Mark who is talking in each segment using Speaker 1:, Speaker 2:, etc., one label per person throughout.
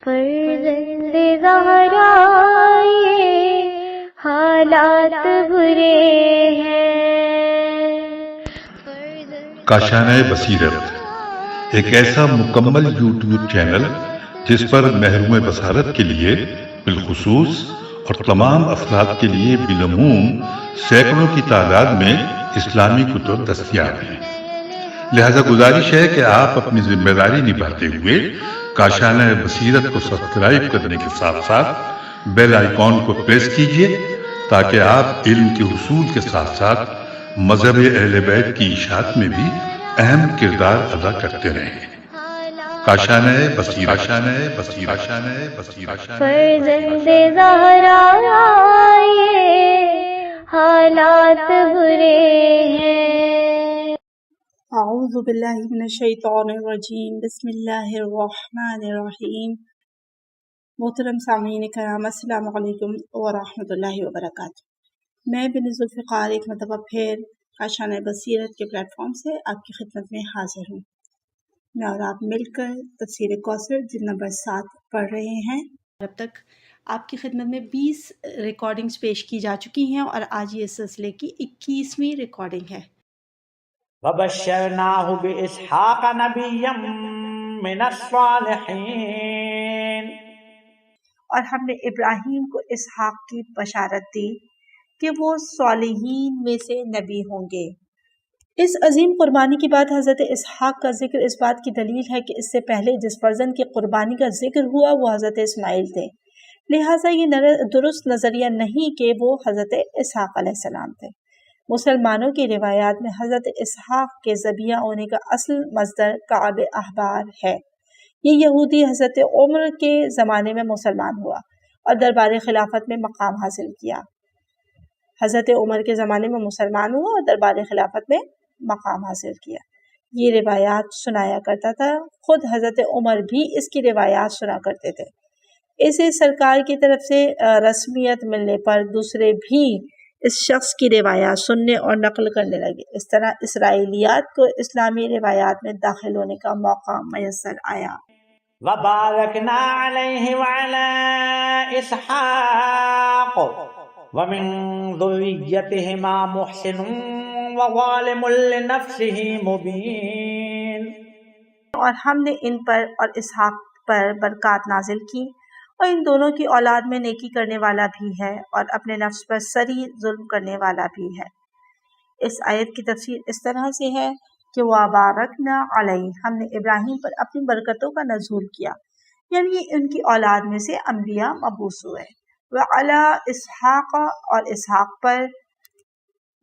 Speaker 1: فرزند زہرا یہ حالات برے ہیں۔
Speaker 2: کاشانۂ بصیرت ایک ایسا مکمل یوٹیوب چینل جس پر محروم بصارت کے لیے بالخصوص اور تمام افراد کے لیے بالعموم سینکڑوں کی تعداد میں اسلامی کتب دستیاب ہیں۔ لہذا گزارش ہے کہ آپ اپنی ذمہ داری نبھاتے ہوئے کاشانۂ بصیرت کو سبسکرائب کرنے کے ساتھ ساتھ بیل آئیکن کو پریس کیجیے تاکہ آپ علم کے حصول کے ساتھ ساتھ مذہب اہل بیت کی اشاعت میں بھی اہم کردار ادا کرتے رہیں۔ کاشانۂ بصیرت، کاشانۂ بصیرت، کاشانۂ بصیرت۔
Speaker 1: فرزند زہرا یہ حالات برے ہیں۔
Speaker 3: اعوذ باللہ من الشیطان الرجیم، بسم اللہ الرحمن الرحیم۔ محترم سامعین کرام، السلام علیکم ورحمۃ اللہ وبرکاتہ۔ میں بن ذوالفقار ایک مرتبہ پھر کاشانۂ بصیرت کے پلیٹ فارم سے آپ کی خدمت میں حاضر ہوں۔ میں اور آپ مل کر تفسیر کوثر جلد نمبر 7 پڑھ رہے ہیں۔ اب تک آپ کی خدمت میں 20 ریکارڈنگز پیش کی جا چکی ہیں اور آج یہ سلسلے کی 21ویں ریکارڈنگ ہے۔
Speaker 4: وَبَشَّرْنَاهُ بِإِسْحَاقَ نَبِيًّا مِّنَ الصَّالِحِينَ،
Speaker 3: اور ہم نے ابراہیم کو اسحاق کی بشارت دی کہ وہ صالحین میں سے نبی ہوں گے۔ اس عظیم قربانی کے بعد حضرت اسحاق کا ذکر اس بات کی دلیل ہے کہ اس سے پہلے جس فرزند کی قربانی کا ذکر ہوا وہ حضرت اسماعیل تھے، لہٰذا یہ درست نظریہ نہیں کہ وہ حضرت اسحاق علیہ السلام تھے۔ مسلمانوں کی روایات میں حضرت اسحاق کے ذبیحہ ہونے کا اصل مصدر کعب احبار ہے۔ یہ یہودی حضرت عمر کے زمانے میں مسلمان ہوا اور دربار خلافت میں مقام حاصل کیا۔ حضرت عمر کے زمانے میں مسلمان ہوا اور دربار خلافت میں مقام حاصل کیا۔ یہ روایات سنایا کرتا تھا، خود حضرت عمر بھی اس کی روایات سنا کرتے تھے۔ اسے سرکار کی طرف سے رسمیت ملنے پر دوسرے بھی اس شخص کی روایات سننے اور نقل کرنے لگے۔ اس طرح اسرائیلیات کو اسلامی روایات میں داخل ہونے کا موقع میسر آیا۔
Speaker 4: وَبَارَكْنَا عَلَيْهِ وَعَلَى إِسْحَاقَ وَمِن ذُرِّيَّتِهِمَا مُحْسِنٌ وَظَالِمٌ لِّنَفْسِهِ مُبِينٌ،
Speaker 3: اور ہم نے ان پر اور اسحاق پر برکات نازل کی، اور ان دونوں کی اولاد میں نیکی کرنے والا بھی ہے اور اپنے نفس پر سری ظلم کرنے والا بھی ہے۔ اس آیت کی تفسیر اس طرح سے ہے کہ وَبَارَكْنَا عَلَيْهِ، ہم نے ابراہیم پر اپنی برکتوں کا نزول کیا، یعنی ان کی اولاد میں سے انبیاء مبعوث ہوئے۔ وَعَلَى اسحاق، اور اسحاق پر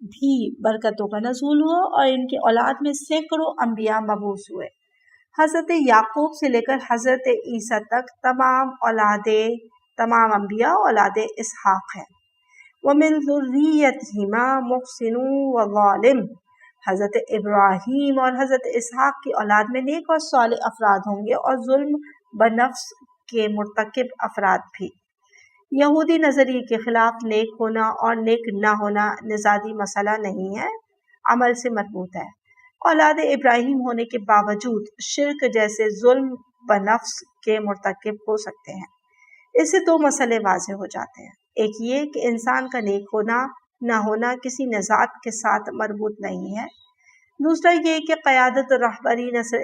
Speaker 3: بھی برکتوں کا نزول ہوا اور ان کی اولاد میں سینکڑوں انبیاء مبعوث ہوئے۔ حضرت یعقوب سے لے کر حضرت عیسیٰ تک تمام انبیاء اولاد اسحاق ہیں۔ وَمِن ذُرِّيَّتِهِمَا مُحْسِنٌ وَظَالِمٌ، حضرت ابراہیم اور حضرت اسحاق کی اولاد میں نیک اور صالح افراد ہوں گے اور ظلم بنفس کے مرتکب افراد بھی۔ یہودی نظریے کے خلاف نیک ہونا اور نیک نہ ہونا نژادی مسئلہ نہیں ہے، عمل سے مربوط ہے۔ اولاد ابراہیم ہونے کے باوجود شرک جیسے ظلم بنفس کے مرتکب ہو سکتے ہیں۔ اس سے دو مسئلے واضح ہو جاتے ہیں، ایک یہ کہ انسان کا نیک ہونا نہ ہونا کسی نژاد کے ساتھ مربوط نہیں ہے، دوسرا یہ کہ قیادت و رہبری نسل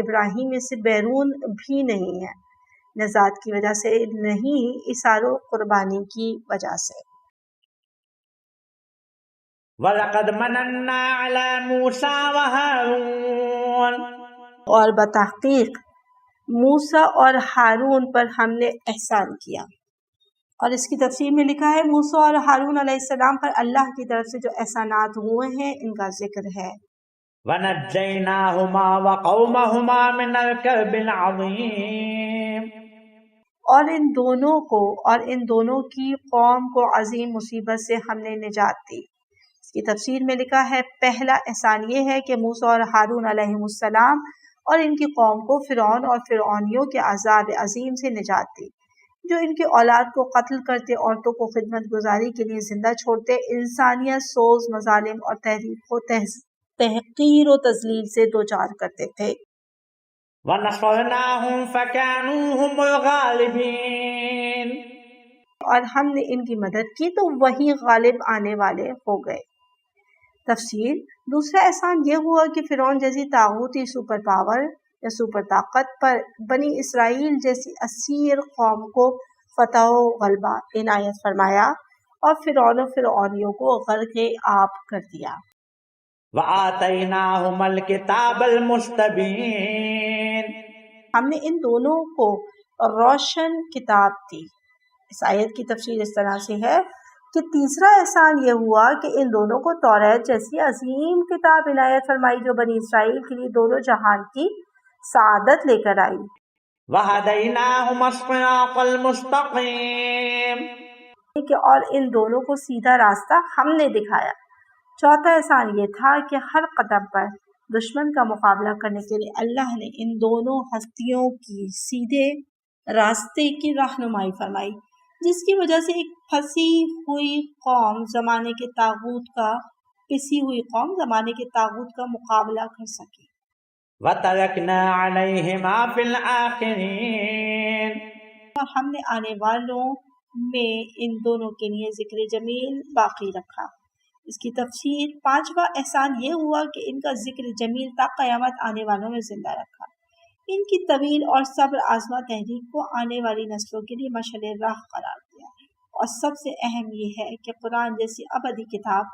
Speaker 3: ابراہیم سے بیرون بھی نہیں ہے، نژاد کی وجہ سے نہیں، ایثار و قربانی کی وجہ سے۔
Speaker 4: وَلَقَدْ مَنَنَّا عَلَى مُوسَىٰ وَهَارُونَ،
Speaker 3: اور بتحقیق موسیٰ اور ہارون پر ہم نے احسان کیا۔ اور اس کی تفسیر میں لکھا ہے موسیٰ اور ہارون علیہ السلام پر اللہ کی طرف سے جو احسانات ہوئے ہیں ان کا ذکر ہے۔
Speaker 4: وَنَجَّيْنَاهُمَا وَقَوْمَهُمَا مِنَ الْكَرْبِ الْعَظِيمِ،
Speaker 3: اور ان دونوں کی قوم کو عظیم مصیبت سے ہم نے نجات دی۔ اس کی تفسیر میں لکھا ہے پہلا احسان یہ ہے کہ موسیٰ اور ہارون علیہ السلام اور ان کی قوم کو فرعون اور فرعونیوں کے عذاب عظیم سے نجات دی، جو ان کی اولاد کو قتل کرتے، عورتوں کو خدمت گزاری کے لیے زندہ چھوڑتے، انسانیت سوز مظالم اور تحقیر و تذلیل سے دوچار کرتے تھے۔
Speaker 4: ونصرناهم فكانوا هم الغالبين.
Speaker 3: اور ہم نے ان کی مدد کی تو وہی غالب آنے والے ہو گئے. تفسیر: دوسرا احسان یہ ہوا کہ فرعون جیسی طاغوتی سپر پاور یا سپر طاقت پر بنی اسرائیل جیسی اسیر قوم کو فتح و غلبہ عنایت فرمایا اور فرعون و فرعونیوں کو غرق آب کر دیا.
Speaker 4: وآتيناهم الكتاب المستبين.
Speaker 3: ہم نے ان دونوں کو روشن کتاب دی. اس آیت کی تفسیر اس طرح سے ہے کہ تیسرا احسان یہ ہوا کہ ان دونوں کو توریت جیسی عظیم کتاب عنایت فرمائی جو بنی اسرائیل کے لیے دونوں جہان کی سعادت لے کر آئی.
Speaker 4: وهديناهم الصراط المستقيم.
Speaker 3: اور ان دونوں کو سیدھا راستہ ہم نے دکھایا. چوتھا احسان یہ تھا کہ ہر قدم پر دشمن کا مقابلہ کرنے کے لیے اللہ نے ان دونوں ہستیوں کی سیدھے راستے کی رہنمائی فرمائی، جس کی وجہ سے ایک پھنسی ہوئی قوم زمانے کے طاغوت کا مقابلہ کر سکے.
Speaker 4: وتركنا عليهما في الآخرين.
Speaker 3: اور ہم نے آنے والوں میں ان دونوں کے لیے ذکر جمیل باقی رکھا. اس کی تفسیر: پانچواں احسان یہ ہوا کہ ان کا ذکر جمیل تا قیامت آنے والوں میں زندہ رکھا. ان کی طویل اور صبر آزما تحریک کو آنے والی نسلوں کے لیے مشعل راہ قرار دیا. اور سب سے اہم یہ ہے کہ قرآن جیسی ابدی کتاب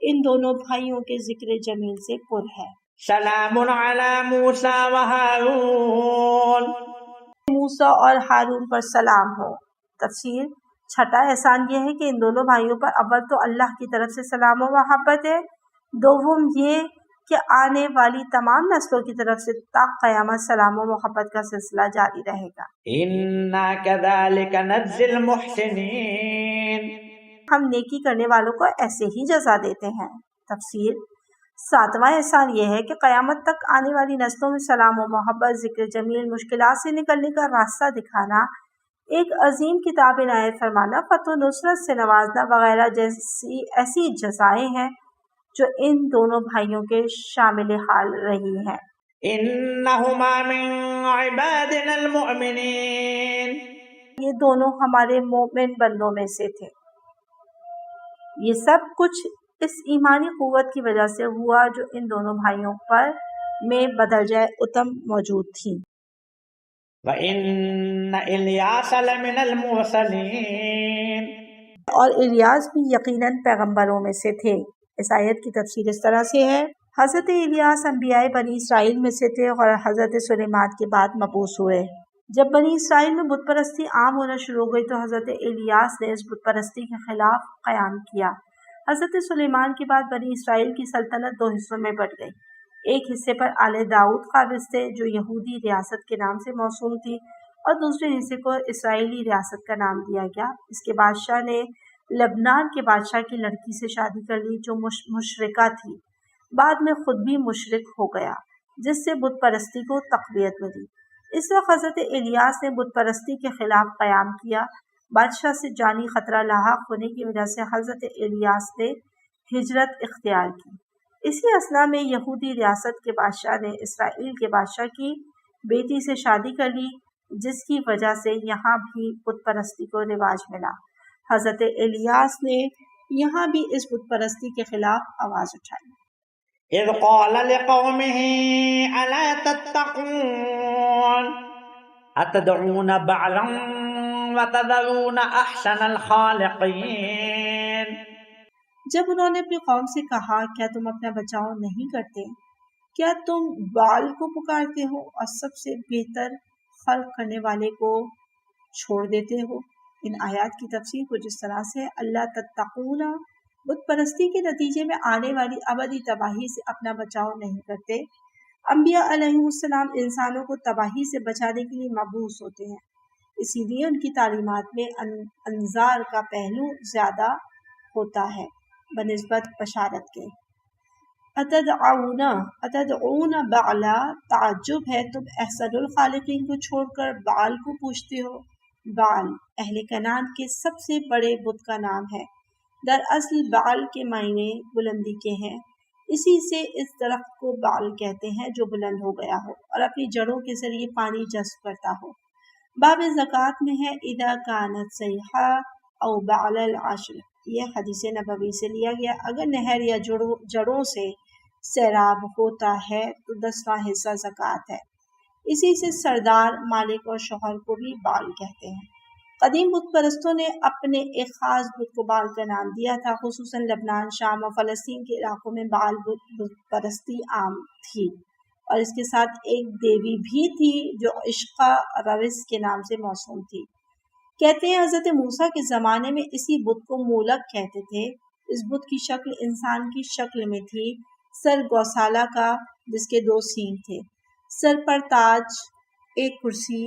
Speaker 3: ان دونوں بھائیوں کے ذکر جمیل سے پر ہے.
Speaker 4: سلام علی موسیٰ و ہارون.
Speaker 3: موسیٰ اور ہارون پر سلام ہو. تفسیر: چھٹا احسان یہ ہے کہ ان دونوں بھائیوں پر اول تو اللہ کی طرف سے سلام و محبت ہے، دوم یہ کہ آنے والی تمام نسلوں کی طرف سے تا قیامت سلام و محبت کا سلسلہ جاری رہے گا.
Speaker 4: اِنَّا كَذَلِكَ نَجْزِي الْمُحْسِنِينَ.
Speaker 3: ہم نیکی کرنے والوں کو ایسے ہی جزا دیتے ہیں. تفسیر: ساتواں احسان یہ ہے کہ قیامت تک آنے والی نسلوں میں سلام و محبت، ذکر جمیل، مشکلات سے نکلنے کا راستہ دکھانا، ایک عظیم کتاب عنایت فرمانا، فتح و نصرت سے نوازنا وغیرہ جیسی ایسی جزائیں ہیں جو ان دونوں بھائیوں کے شامل حال رہی ہیں.
Speaker 4: إِنَّهُمَا مِنْ عِبَادِنَا الْمُؤْمِنِينَ.
Speaker 3: یہ دونوں ہمارے مومن بندوں میں سے تھے. یہ سب کچھ اس ایمانی قوت کی وجہ سے ہوا جو ان دونوں بھائیوں پر میں بدرجہ اتم موجود تھی.
Speaker 4: وَإِنَّ إِلْيَاسَ لَمِنَ الْمُرْسَلِينَ.
Speaker 3: اور الیاس بھی یقیناً پیغمبروں میں سے تھے. اس آیت کی تفسیر اس طرح سے ہے: حضرت الیاس انبیاء بنی اسرائیل میں سے تھے اور حضرت سلیمان کے بعد مبعوث ہوئے. جب بنی اسرائیل میں بت پرستی عام ہونا شروع ہو گئی تو حضرت الیاس نے اس بت پرستی کے خلاف قیام کیا. حضرت سلیمان کے بعد بنی اسرائیل کی سلطنت دو حصوں میں بٹ گئی. ایک حصے پر آل داؤد قابض تھے جو یہودی ریاست کے نام سے موسوم تھی، اور دوسرے حصے کو اسرائیلی ریاست کا نام دیا گیا. اس کے بادشاہ نے لبنان کے بادشاہ کی لڑکی سے شادی کر لی جو مشرکہ تھی. بعد میں خود بھی مشرک ہو گیا، جس سے بت پرستی کو تقویت ملی. اس وقت حضرت الیاس نے بت پرستی کے خلاف قیام کیا. بادشاہ سے جانی خطرہ لاحق ہونے کی وجہ سے حضرت الیاس نے ہجرت اختیار کی. اسی اثنا میں یہودی ریاست کے بادشاہ نے اسرائیل کے بادشاہ کی بیٹی سے شادی کر لی، جس کی وجہ سے یہاں بھی بت پرستی کو رواج ملا. حضرت الیاس نے یہاں بھی اس بت پرستی کے خلاف آواز اٹھائی.
Speaker 4: اذ قال لقومه الا تتقون اتدعون بعلا وتذرون احسن الخالقین.
Speaker 3: جب انہوں نے اپنی قوم سے کہا کیا تم اپنا بچاؤ نہیں کرتے، کیا تم بال کو پکارتے ہو اور سب سے بہتر خلق کرنے والے کو چھوڑ دیتے ہو. ان آیات کی تفسیر کچھ اس طرح سے: اللہ تتقون، بت پرستی کے نتیجے میں آنے والی ابدی تباہی سے اپنا بچاؤ نہیں کرتے. انبیاء علیہ السلام انسانوں کو تباہی سے بچانے کے لیے مبعوث ہوتے ہیں، اسی لیے ان کی تعلیمات میں انذار کا پہلو زیادہ ہوتا ہے بنسبت بشارت کے. اتدعون بعلا، تعجب ہے تم احسن الخالقین کو چھوڑ کر بعل کو پوچھتے ہو. بعل اہل کنعان کے سب سے بڑے بت کا نام ہے. دراصل بعل کے معنی بلندی کے ہیں. اسی سے اس درخت کو بال کہتے ہیں جو بلند ہو گیا ہو اور اپنی جڑوں کے ذریعے پانی جذب کرتا ہو۔ باب زکوٰۃ میں ہے اذا کانت صیحہ او بعل العشر، یہ حدیث نبوی سے لیا گیا۔ اگر نہر یا جڑوں سے سیراب ہوتا ہے تو 10واں حصہ زکوٰۃ ہے۔ اسی سے سردار، مالک اور شوہر کو بھی بال کہتے ہیں۔ قدیم بت پرستوں نے اپنے ایک خاص بت کو بال کا نام دیا تھا، خصوصاً لبنان، شام اور فلسطین کے علاقوں میں بال بت پرستی عام تھی، اور اس کے ساتھ ایک دیوی بھی تھی جو عشقہ روس کے نام سے موسوم تھی۔ کہتے ہیں حضرت موسیٰ کے زمانے میں اسی بت کو مولک کہتے تھے۔ اس بت کی شکل انسان کی شکل میں تھی، سر گوسالہ کا جس کے 2 سینگ تھے، سر پر تاج، ایک کرسی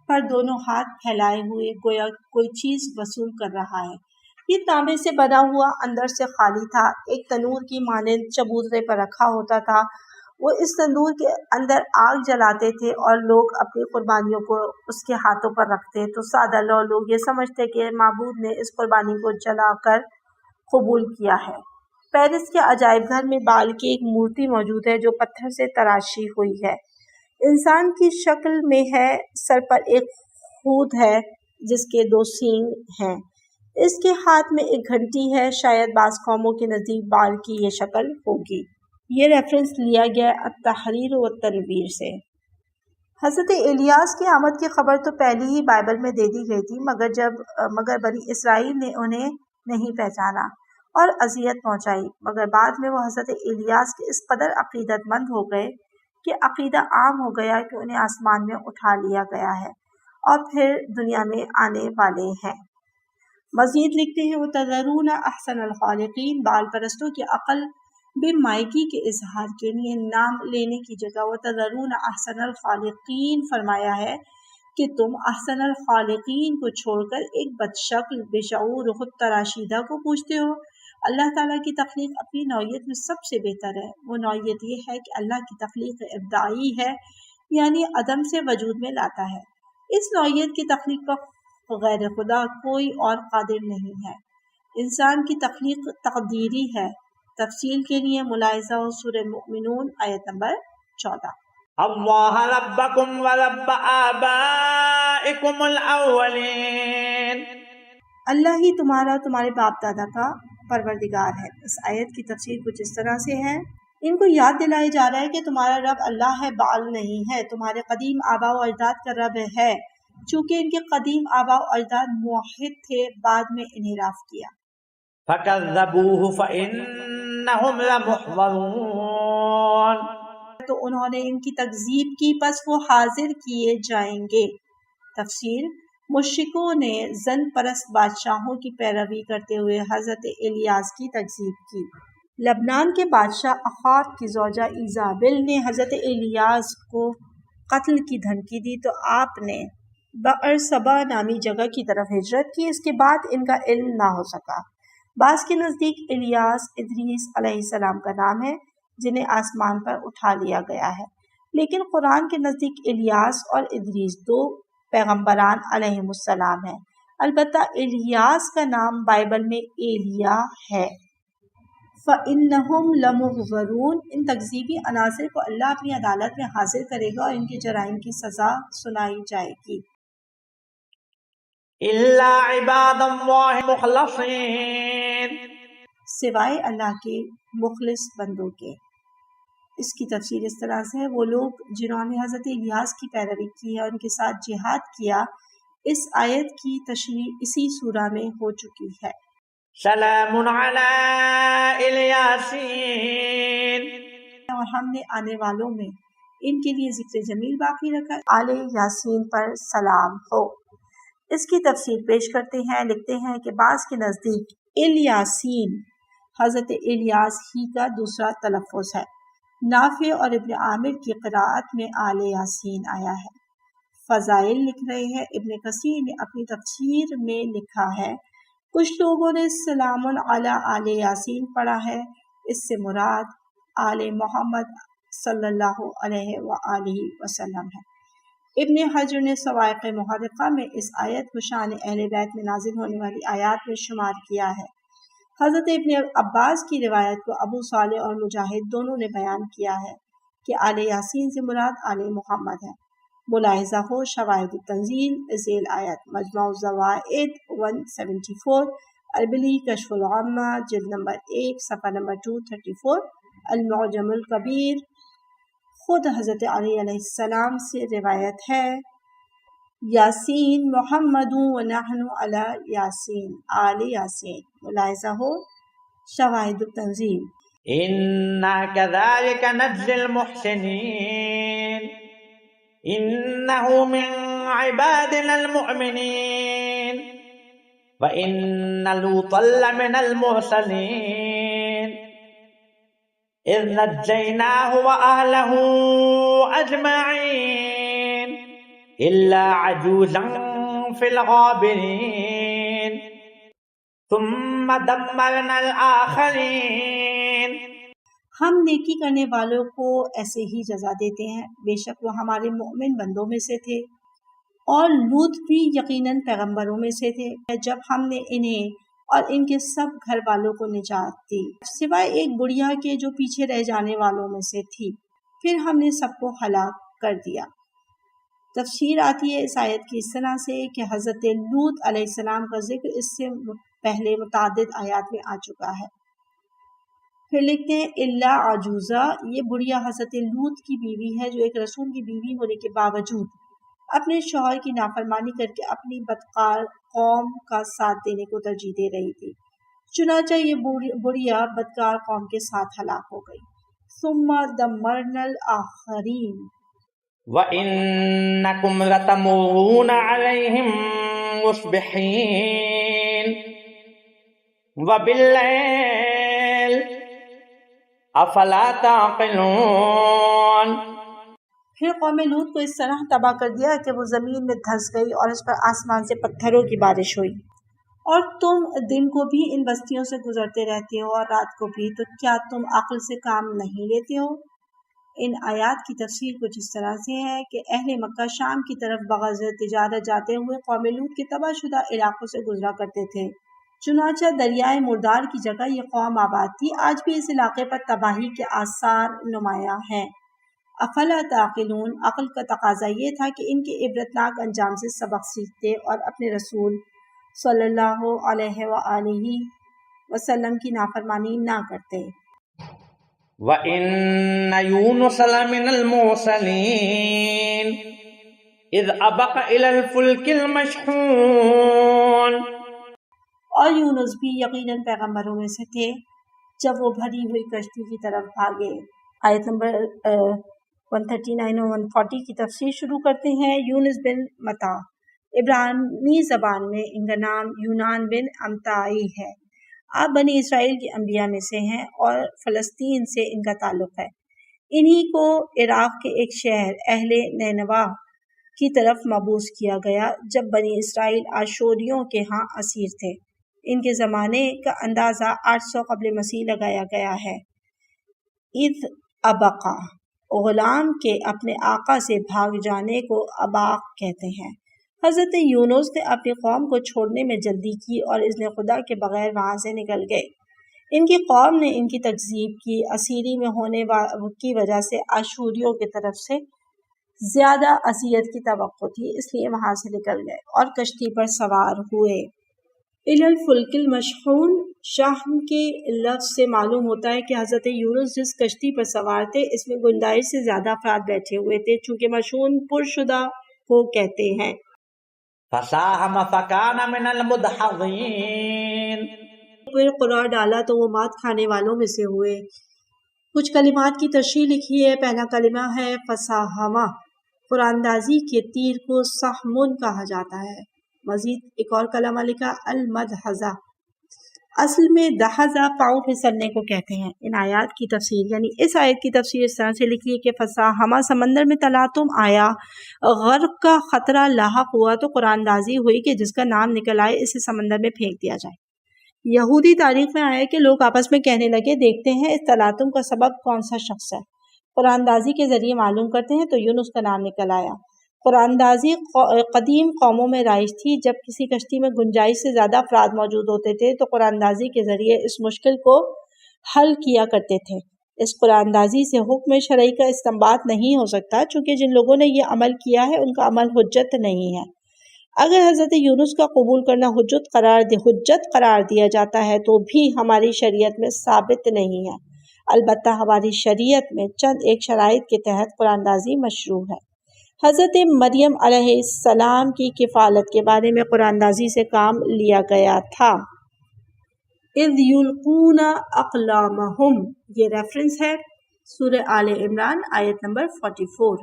Speaker 3: پر دونوں ہاتھ پھیلائے ہوئے گویا کوئی چیز وصول کر رہا ہے۔ یہ تانبے سے بنا ہوا، اندر سے خالی تھا، ایک تنور کی مانند چبوترے پر رکھا ہوتا تھا۔ وہ اس تندور کے اندر آگ جلاتے تھے اور لوگ اپنی قربانیوں کو اس کے ہاتھوں پر رکھتے تو سادہ لوگ یہ سمجھتے کہ معبود نے اس قربانی کو جلا کر قبول کیا ہے۔ پیرس کے عجائب گھر میں بال کی ایک مورتی موجود ہے جو پتھر سے تراشی ہوئی ہے، انسان کی شکل میں ہے، سر پر ایک خود ہے جس کے 2 سینگ ہیں، اس کے ہاتھ میں ایک گھنٹی ہے، شاید بعض قوموں کے نزدیک بال کی یہ شکل ہوگی۔ یہ ریفرنس لیا گیا التحریر و تنویر سے۔ حضرت الیاس کی آمد کی خبر تو پہلے ہی بائبل میں دے دی گئی تھی، مگر بنی اسرائیل نے انہیں نہیں پہچانا اور اذیت پہنچائی، مگر بعد میں وہ حضرت الیاس کے اس قدر عقیدت مند ہو گئے کہ عقیدہ عام ہو گیا کہ انہیں آسمان میں اٹھا لیا گیا ہے اور پھر دنیا میں آنے والے ہیں۔ مزید لکھتے ہیں وَتَذَرُونَ أَحْسَنَ الْخَالِقِينَ، بال پرستوں کی عقل بے مائگی کے اظہار کے لیے نام لینے کی جگہ وَتَذَرُونَ أَحْسَنَ الْخَالِقِينَ فرمایا ہے کہ تم احسن الخالقین کو چھوڑ کر ایک بدشکل، بے شعور، خود تراشیدہ کو پوچھتے ہو۔ اللہ تعالیٰ کی تخلیق اپنی نوعیت میں سب سے بہتر ہے۔ وہ نوعیت یہ ہے کہ اللہ کی تخلیق ابداعی ہے، یعنی عدم سے وجود میں لاتا ہے۔ اس نوعیت کی تخلیق پر غیر خدا کوئی اور قادر نہیں ہے۔ انسان کی تخلیق تقدیری ہے۔ تفصیل کے لیے ملاحظہ ہو سورہ مومنون آیت نمبر 14۔
Speaker 4: اللہ ربکم ورب آبائکم الاولین،
Speaker 3: اللہ ہی تمہارا تمہارے باپ دادا کا پروردگار ہے۔ اس آیت کی تفسیر کچھ اس طرح سے ہے، ان کو یاد دلایا جا رہا ہے کہ تمہارا رب اللہ ہے، بال نہیں ہے، تمہارے قدیم آباء و اجداد کا رب ہے، چونکہ ان کے قدیم آباء و اجداد موحد تھے، بعد میں انحراف کیا۔
Speaker 4: فکذبوہ فإنہم لمحضرون،
Speaker 3: تو انہوں نے ان کی تکذیب کی، پس وہ حاضر کیے جائیں گے۔ تفسیر، مشرکوں نے زن پرست بادشاہوں کی پیروی کرتے ہوئے حضرت الیاس کی تکذیب کی۔ لبنان کے بادشاہ اخاب کی زوجہ ایزابل نے حضرت الیاس کو قتل کی دھمکی دی تو آپ نے بئر صبا نامی جگہ کی طرف ہجرت کی۔ اس کے بعد ان کا علم نہ ہو سکا۔ بعض کے نزدیک الیاس ادریس علیہ السلام کا نام ہے جنہیں آسمان پر اٹھا لیا گیا ہے، لیکن قرآن کے نزدیک الیاس اور ادریس 2 پیغمبران علیہم السلام ہیں۔ البتہ الیاس کا نام بائبل میں ایلیا ہے۔ فَإِنَّهُمْ لَمُحْضَرُونَ، ان تکذیبی عناصر کو اللہ اپنی عدالت میں حاضر کرے گا اور ان کے جرائم کی سزا سنائی جائے گی۔
Speaker 4: الا عباد اللہ مخلصین،
Speaker 3: سوائے اللہ کے مخلص بندوں کے۔ اس کی تفسیر اس طرح سے ہے، وہ لوگ جنہوں نے حضرت الیاس کی پیروی کی ہے اور ان کے ساتھ جہاد کیا۔ اس آیت کی تشریح اسی سورہ میں ہو چکی ہے۔
Speaker 4: سلام علی الیاسین،
Speaker 3: اور ہم نے آنے والوں میں ان کے لیے ذکر جمیل باقی رکھا، آل یاسین پر سلام ہو۔ اس کی تفسیر پیش کرتے ہیں، لکھتے ہیں کہ بعض کے نزدیک الیاسین حضرت الیاس ہی کا دوسرا تلفظ ہے۔ نافع اور ابن عامر کی قراءت میں آل یاسین آیا ہے۔ فضائل لکھ رہے ہیں، ابن کثیر نے اپنی تفسیر میں لکھا ہے کچھ لوگوں نے سلام علی آل یاسین پڑھا ہے، اس سے مراد آل محمد صلی اللہ علیہ وآلہ وسلم ہے۔ ابن حجر نے صواعق محرقہ میں اس آیت کو شان اہل بیت میں نازل ہونے والی آیات میں شمار کیا ہے۔ حضرت ابن عباس کی روایت کو ابو صالح اور مجاہد دونوں نے بیان کیا ہے کہ آل یاسین سے مراد آل محمد ہے۔ ملاحظہ ہو شواہد التنزیل ذیل آیت مجموع الزوائد 174، اربلی کشف الغمہ جلد نمبر 1 صفحہ نمبر 234، المعجم الکبیر۔ خود حضرت علی علیہ السلام سے روایت ہے یاسین محمد و نحن علی یاسین آل یاسین۔ ملاحظہ ہو شواہد التنزیل۔
Speaker 4: إنا كذلك نجزي المحسنين إنه من عبادنا المؤمنين وإن لوطا لمن المرسلين إذ نجيناه وأهله أجمعين إلا عجوزا في الغابرين ثم دمرنا الآخرين۔
Speaker 3: ہم نیکی کرنے والوں کو ایسے ہی جزا دیتے ہیں، بے شک وہ ہمارے مؤمن بندوں میں سے تھے، اور لوط بھی یقیناً پیغمبروں میں سے تھے جب ہم نے انہیں اور ان کے سب گھر والوں کو نجات دی، سوائے ایک بڑھیا کے جو پیچھے رہ جانے والوں میں سے تھی، پھر ہم نے سب کو ہلاک کر دیا۔ تفسیر آتی ہے اس آیت کی اس طرح سے کہ حضرت لوط علیہ السلام کا ذکر اس سے پہلے متعدد آیات میں آ چکا ہے۔ پھر لکھتے ہیں اللہ عجوزہ، یہ بڑھیا حضرت لوط کی بیوی ہے جو ایک رسول کی بیوی ہونے کے باوجود اپنے شوہر کی نافرمانی کر کے اپنی بدکار قوم کا ساتھ دینے کو ترجیح دے رہی تھی، چنانچہ یہ بڑھیا بدکار قوم کے ساتھ ہلاک ہو گئی۔ ثم دمرنا الآخرین
Speaker 4: وَإِنَّكُمْ لَتَمُرُّونَ عَلَيْهِمْ مُصْبِحِينَ وَبِاللَّيْلِ أَفَلَا تَعْقِلُونَ۔
Speaker 3: پھر قوم لوط کو اس طرح تباہ کر دیا کہ وہ زمین میں دھنس گئی اور اس پر آسمان سے پتھروں کی بارش ہوئی، اور تم دن کو بھی ان بستیوں سے گزرتے رہتے ہو اور رات کو بھی، تو کیا تم عقل سے کام نہیں لیتے ہو؟ ان آیات کی تفسیر کچھ اس طرح سے ہے کہ اہل مکہ شام کی طرف بغرض تجارت جاتے ہوئے قوم لوط کے تباہ شدہ علاقوں سے گزرا کرتے تھے، چنانچہ دریائے مردار کی جگہ یہ قوم آباد تھی۔ آج بھی اس علاقے پر تباہی کے آثار نمایاں ہیں۔ افلا تعقلون، عقل کا تقاضا یہ تھا کہ ان کے عبرتناک انجام سے سبق سیکھتے اور اپنے رسول صلی اللہ علیہ وآلہ وسلم کی نافرمانی نہ کرتے۔
Speaker 4: وَإِنَّ يُونُسَ لَمِنَ الْمُرْسَلِينَ إِذْ أَبَقَ إِلَى الْفُلْكِ الْمَشْحُونِ۔
Speaker 3: اور یونس بھی یقیناً پیغمبروں میں سے تھے جب وہ بھری ہوئی کشتی کی طرف بھاگے۔ آیت نمبر 139 اور 140 کی تفسیر شروع کرتے ہیں۔ یونس بن متا، عبرانی زبان میں ان کا نام یونان بن امتائی ہے۔ آپ بنی اسرائیل کے انبیاء میں سے ہیں اور فلسطین سے ان کا تعلق ہے۔ انہی کو عراق کے ایک شہر اہل نینوا کی طرف مبعوث کیا گیا جب بنی اسرائیل آشوریوں کے ہاں اسیر تھے۔ ان کے زمانے کا اندازہ 800 قبل مسیح لگایا گیا ہے۔ اذ ابقا، غلام کے اپنے آقا سے بھاگ جانے کو اباق کہتے ہیں۔ حضرت یونس نے اپنی قوم کو چھوڑنے میں جلدی کی اور اذن خدا کے بغیر وہاں سے نکل گئے۔ ان کی قوم نے ان کی تکذیب کی، اسیری میں ہونے کی وجہ سے آشوریوں کی طرف سے زیادہ اذیت کی توقع تھی، اس لیے وہاں سے نکل گئے اور کشتی پر سوار ہوئے۔ الی الفلک المشحون، شحن کے لفظ سے معلوم ہوتا ہے کہ حضرت یونس جس کشتی پر سوار تھے اس میں گنجائش سے زیادہ افراد بیٹھے ہوئے تھے، چونکہ مشحون پرشدہ کو کہتے ہیں۔
Speaker 4: فَسَاهَمَ فَكَانَ مِنَ الْمُدْحَضِينَ،
Speaker 3: پھر قرار ڈالا تو وہ مات کھانے والوں میں سے ہوئے۔ کچھ کلمات کی تشریح لکھی ہے۔ پہلا کلمہ ہے فساہمہ، قرآن اندازی کے تیر کو سہمن کہا جاتا ہے۔ مزید ایک اور کلمہ لکھا المدحزہ، اصل میں دحزہ پاؤں پھسلنے کو کہتے ہیں۔ ان آیات کی تفسیر یعنی اس آیت کی تفسیر اس طرح سے لکھی ہے کہ فساہمہ، سمندر میں تلاطم آیا، غرق کا خطرہ لاحق ہوا تو قرآن اندازی ہوئی کہ جس کا نام نکل آئے اسے سمندر میں پھینک دیا جائے۔ یہودی تاریخ میں آیا کہ لوگ آپس میں کہنے لگے دیکھتے ہیں اس تلاطم کا سبب کون سا شخص ہے، قرآن اندازی کے ذریعے معلوم کرتے ہیں تو یونس کا نام نکل آیا۔ قرآن اندازی قدیم قوموں میں رائج تھی۔ جب کسی کشتی میں گنجائش سے زیادہ افراد موجود ہوتے تھے تو قرآن اندازی کے ذریعے اس مشکل کو حل کیا کرتے تھے۔ اس قرآن اندازی سے حکم شرعی کا استنباط نہیں ہو سکتا، چونکہ جن لوگوں نے یہ عمل کیا ہے ان کا عمل حجت نہیں ہے۔ اگر حضرت یونس کا قبول کرنا حجت قرار دیا جاتا ہے تو بھی ہماری شریعت میں ثابت نہیں ہے، البتہ ہماری شریعت میں چند ایک شرائط کے تحت قرآن اندازی مشروع ہے۔ حضرت مریم علیہ السلام کی کفالت کے بارے میں قرآن اندازی سے کام لیا گیا تھا۔ اذ یلقون اقلامہم، یہ ریفرنس ہے سورہ آل عمران آیت نمبر 44۔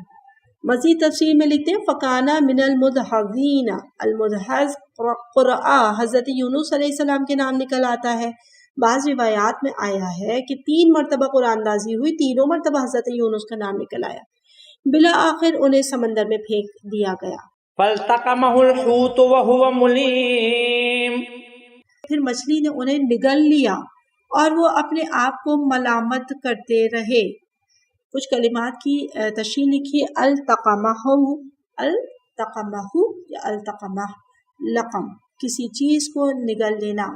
Speaker 3: مزید تفسیر میں لکھتے ہیں فکانہ من المدحضین، المدحض قرآ حضرت یونس علیہ السلام کے نام نکل آتا ہے۔ بعض روایات میں آیا ہے کہ 3 مرتبہ قرآن اندازی ہوئی، تینوں مرتبہ حضرت یونس کا نام نکل آیا، بالآخر انہیں سمندر میں پھینک دیا گیا۔
Speaker 4: فالتقمه الحوت وهو ملیم،
Speaker 3: پھر مچھلی نے انہیں نگل لیا اور وہ اپنے آپ کو ملامت کرتے رہے۔ کچھ کلمات کی تشریح لکھی، التقمہ یا التقمہ، لقم کسی چیز کو نگل لینا،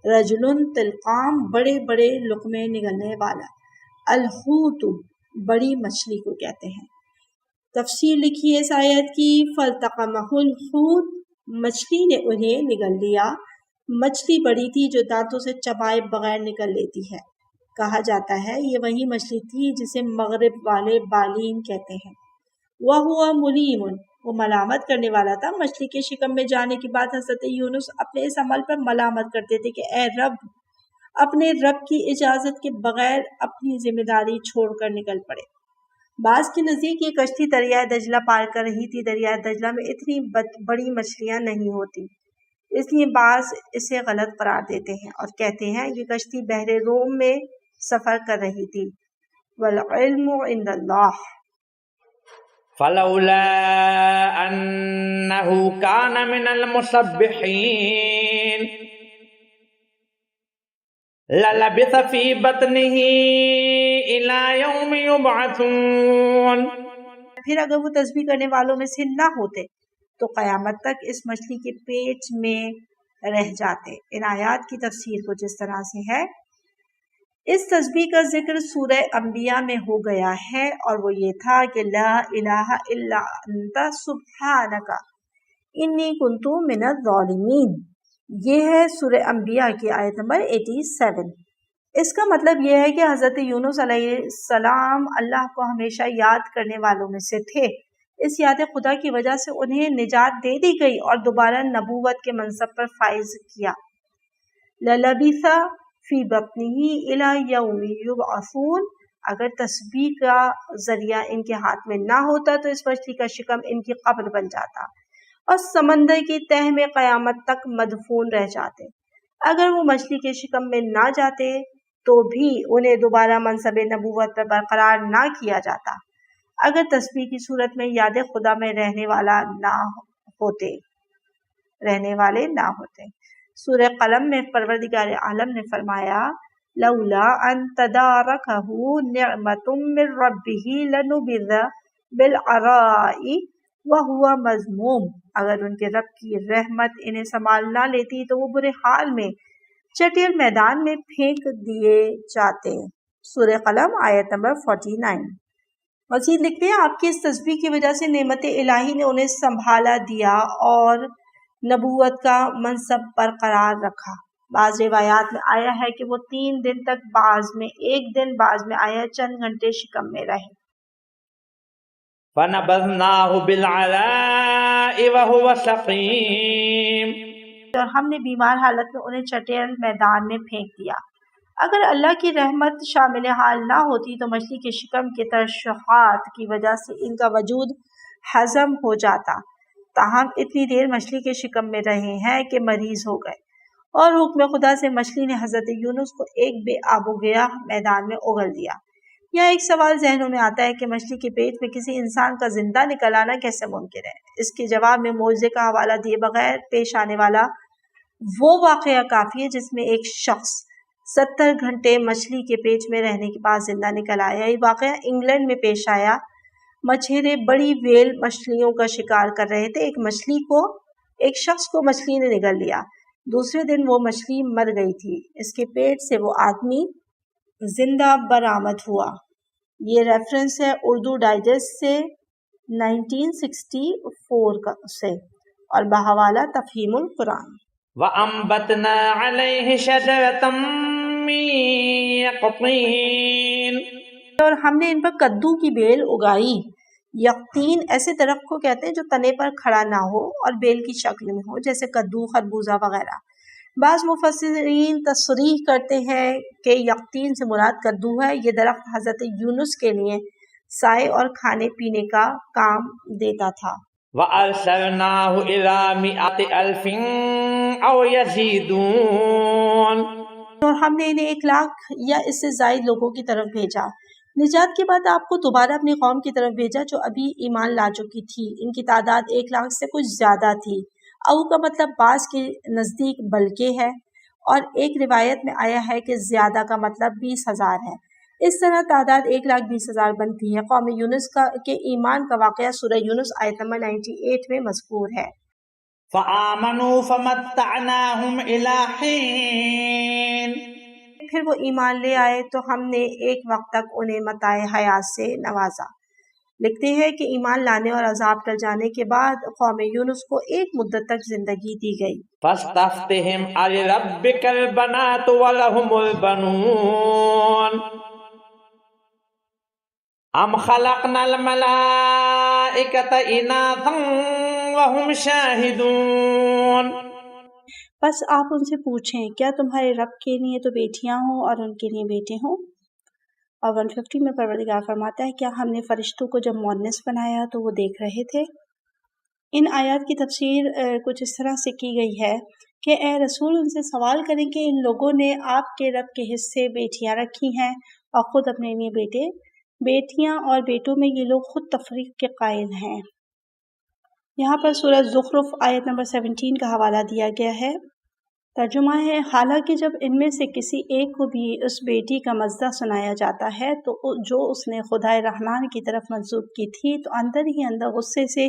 Speaker 3: رجل تلقام بڑے بڑے لقمے نگلنے والا، الحوت بڑی مچھلی کو کہتے ہیں۔ تفسیر لکھی ہے اس آیت کی، فالتقمہ الحوت، مچھلی نے انہیں نگل لیا۔ مچھلی بڑی تھی جو دانتوں سے چبائے بغیر نکل لیتی ہے۔ کہا جاتا ہے یہ وہی مچھلی تھی جسے مغرب والے بالین کہتے ہیں۔ وَهُوَ مُلِيمٌ، وہ ملامت کرنے والا تھا۔ مچھلی کے شکم میں جانے کے بعد حضرت یونس اپنے اس عمل پر ملامت کرتے تھے کہ اے رب، اپنے رب کی اجازت کے بغیر اپنی ذمہ داری چھوڑ کر نکل پڑے۔ بعض کے نزدیک یہ کشتی دریائے دجلہ پار کر رہی تھی۔ دریائے دجلہ میں اتنی بڑی مچھلیاں نہیں ہوتی، اس لیے بعض اسے غلط قرار دیتے ہیں اور کہتے ہیں یہ کشتی بحر روم میں سفر کر رہی تھی۔ والعلم عند اللہ،
Speaker 4: فلولا انه كان من المسبحين للبث في بطنه الى يوم يبعثون،
Speaker 3: پھر اگر وہ تسبیح کرنے والوں میں سے نہ ہوتے تو قیامت تک اس مچھلی کے پیٹ میں رہ جاتے۔ ان آیات کی تفسیر کچھ اس طرح سے ہے، اس تسبیح کا ذکر سورہ انبیاء میں ہو گیا ہے اور وہ یہ تھا کہ لا الہ الا انت سبحانک انی کنت من الظالمین، یہ ہے سورہ انبیاء کی آیت نمبر 87۔ اس کا مطلب یہ ہے کہ حضرت یونس علیہ السلام اللہ کو ہمیشہ یاد کرنے والوں میں سے تھے۔ اس یاد خدا کی وجہ سے انہیں نجات دے دی گئی اور دوبارہ نبوت کے منصب پر فائز کیا۔ لَلَبِثَ فِي بَطْنِهِ إِلَى يَوْمِ يُبْعَثُونَ، اگر تسبیح کا ذریعہ ان کے ہاتھ میں نہ ہوتا تو اس مچھلی کا شکم ان کی قبر بن جاتا اور سمندر کی تہ میں قیامت تک مدفون رہ جاتے۔ اگر وہ مچھلی کے شکم میں نہ جاتے تو بھی انہیں دوبارہ منصب نبوت پر برقرار نہ کیا جاتا، اگر تسبیح کی صورت میں یاد خدا میں رہنے والے نہ ہوتے۔ سورہ قلم میں پروردگار عالم نے فرمایا لولا ان تدارکہ نعمت من ربہ لنبذ بالعراء وہو مذموم، اگر ان کے رب کی رحمت انہیں سنبھال نہ لیتی تو وہ برے حال میں چٹیل میدان میں پھینک دیے جاتے۔ سورہ قلم آیت نمبر 49۔ مزید لکھتے ہیں آپ کی اس تسبیح کی وجہ سے نعمت الہی نے انہیں سنبھالا دیا اور نبوت کا منصب برقرار رکھا۔ بعض روایات میں آیا ہے کہ وہ 3 دن تک، بعض میں 1 دن، بعض میں آیا چند گھنٹے شکم میں رہے۔
Speaker 4: فَنَبَذْنَاهُ بِالْعَرَاءِ وَهُوَ سَقِيمٌ،
Speaker 3: اور ہم نے بیمار حالت میں انہیں چٹیل میدان میں پھینک دیا۔ اگر اللہ کی رحمت شامل حال نہ ہوتی تو مچھلی کے شکم کے ترشحات کی وجہ سے ان کا وجود ہضم ہو جاتا، تاہم اتنی دیر مچھلی کے شکم میں رہے ہیں کہ مریض ہو گئے، اور حکم خدا سے مچھلی نے حضرت یونس کو ایک بے آب و گیا میدان میں اگل دیا۔ یہاں ایک سوال ذہنوں میں آتا ہے کہ مچھلی کے پیٹ میں کسی انسان کا زندہ نکل آنا کیسے ممکن ہے؟ اس کے جواب میں معجزے کا حوالہ دیے بغیر پیش آنے والا وہ واقعہ کافی ہے جس میں ایک شخص 70 گھنٹے مچھلی کے پیٹ میں رہنے کے بعد زندہ نکل آیا۔ یہ واقعہ انگلینڈ میں پیش آیا۔ مچھیرے بڑی ویل مچھلیوں کا شکار کر رہے تھے۔ ایک شخص کو مچھلی نے نگل لیا۔ دوسرے دن وہ مچھلی مر گئی تھی۔ اس کے پیٹ سے وہ آدمی زندہ برآمد ہوا۔ یہ ریفرنس ہے اردو ڈائجسٹ سے 1964 سے اور بحوالہ تفہیم القرآن۔
Speaker 4: وَأَنبَتْنَا عَلَيْهِ شَجَرَةً مِّن يَقْطِينٍ،
Speaker 3: اور ہم نے ان پر کدو کی بیل اگائی۔ یقطین ایسے درخت کو کہتے ہیں جو تنے پر کھڑا نہ ہو اور بیل کی شکل میں ہو، جیسے کدو، خربوزہ وغیرہ۔ بعض مفسرین تصریح کرتے ہیں کہ یقطین سے مراد کدو ہے۔ یہ درخت حضرت یونس کے لیے سائے اور کھانے پینے کا کام دیتا تھا۔
Speaker 4: وَأَرْسَلْنَاهُ إِلَىٰ مِائَةِ أَلْفٍ أَوْ يَزِيدُونَ،
Speaker 3: اور ہم نے انہیں 1,00,000 یا اس سے زائد لوگوں کی طرف بھیجا۔ نجات کے بعد آپ کو دوبارہ اپنی قوم کی طرف بھیجا جو ابھی ایمان لا چکی تھی۔ ان کی تعداد 1,00,000 سے کچھ زیادہ تھی۔ او کا مطلب بعض کے نزدیک بلکہ ہے، اور ایک روایت میں آیا ہے کہ زیادہ کا مطلب 20,000 ہے۔ اس طرح تعداد 1,20,000 بنتی ہے۔ قوم یونس کے ایمان کا واقعہ سورہ یونس آیت نمبر 98 میں مذکور ہے۔
Speaker 4: فَآمَنُوا فَمَتَّعْنَاهُمْ إِلَىٰ حِينٍ،
Speaker 3: پھر وہ ایمان لے آئے تو ہم نے ایک وقت تک انہیں متاع حیات سے نوازا۔ لکھتے ہیں کہ ایمان لانے اور عذاب ٹل جانے کے بعد قوم یونس کو ایک مدت تک زندگی دی گئی۔
Speaker 4: فَاسْتَفْتِهِمْ أَلِرَبِّكَ الْبَنَاتُ وَلَهُمُ الْبَنُونَ أَمْ خَلَقْنَا الْمَلَائِكَةَ إِنَاثًا وَهُمْ شَاهِدُونَ،
Speaker 3: بس آپ ان سے پوچھیں کیا تمہارے رب کے لیے تو بیٹیاں ہوں اور ان کے لیے بیٹے ہوں؟ اور 150 میں پروردگار فرماتا ہے کیا ہم نے فرشتوں کو جب مؤنث بنایا تو وہ دیکھ رہے تھے؟ ان آیات کی تفسیر کچھ اس طرح سے کی گئی ہے کہ اے رسول ان سے سوال کریں کہ ان لوگوں نے آپ کے رب کے حصے بیٹیاں رکھی ہیں اور خود اپنے لیے بیٹے، بیٹیاں اور بیٹوں میں یہ لوگ خود تفریق کے قائل ہیں۔ یہاں پر سورہ زخرف آیت نمبر 17 کا حوالہ دیا گیا ہے۔ ترجمہ ہے حالانکہ جب ان میں سے کسی ایک کو بھی اس بیٹی کا مزہ سنایا جاتا ہے تو جو اس نے خدائے رحمان کی طرف منسوب کی تھی تو اندر ہی اندر غصے سے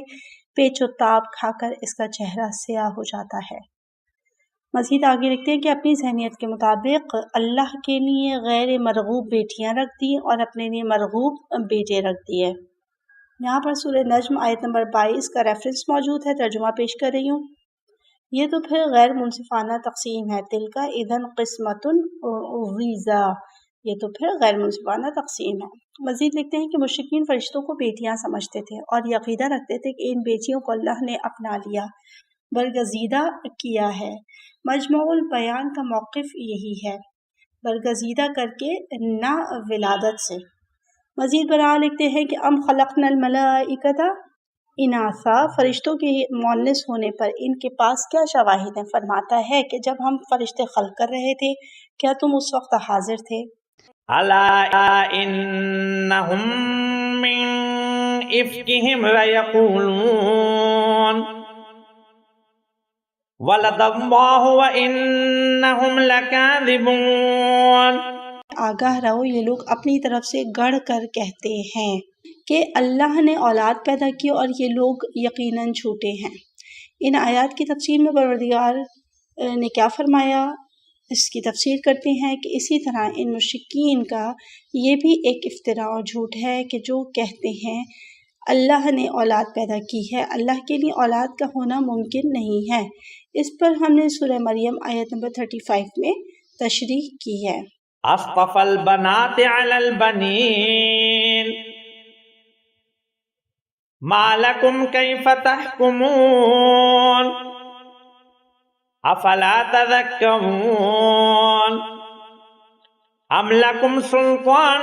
Speaker 3: پیچ و تاب کھا کر اس کا چہرہ سیاہ ہو جاتا ہے۔ مزید آگے لکھتے ہیں کہ اپنی ذہنیت کے مطابق اللہ کے لیے غیر مرغوب بیٹیاں رکھ دی اور اپنے لیے مرغوب بیٹے رکھ دیے۔ یہاں پر سورہ نجم آیت نمبر 22 کا ریفرنس موجود ہے، ترجمہ پیش کر رہی ہوں۔ یہ تو پھر غیر منصفانہ تقسیم ہے، تل کا اذن قسمت ویزا، یہ تو پھر غیر منصفانہ تقسیم ہے۔ مزید لکھتے ہیں کہ مشرکین فرشتوں کو بیٹیاں سمجھتے تھے اور یہ عقیدہ رکھتے تھے کہ ان بیٹیوں کو اللہ نے اپنا لیا، برگزیدہ کیا ہے۔ مجموع البیان کا موقف یہی ہے، برگزیدہ کر کے نہ ولادت سے۔ مزید برآں لکھتے ہیں کہ ام خلقنا الملائکۃ اناثا، فرشتوں کے مؤنث ہونے پر ان کے پاس کیا شواہد ہیں؟ فرماتا ہے کہ جب ہم فرشتے خلق کر رہے تھے کیا تم اس وقت حاضر تھے؟
Speaker 4: الا انہم من افکہم لیقولون ولد اللہ وانہم لکاذبون،
Speaker 3: آگاہ رہو یہ لوگ اپنی طرف سے گڑھ کر کہتے ہیں کہ اللہ نے اولاد پیدا کی اور یہ لوگ یقیناً جھوٹے ہیں۔ ان آیات کی تفسیر میں پروردگار نے کیا فرمایا اس کی تفسیر کرتے ہیں کہ اسی طرح ان مشرکین کا یہ بھی ایک افتراء اور جھوٹ ہے کہ جو کہتے ہیں اللہ نے اولاد پیدا کی ہے، اللہ کے لیے اولاد کا ہونا ممکن نہیں ہے۔ اس پر ہم نے سورہ مریم آیت نمبر 35 میں تشریح کی ہے۔
Speaker 4: اصطفى البنات على البنين ما لكم كيف تحكمون افلا تذكرون ام لكم سلطان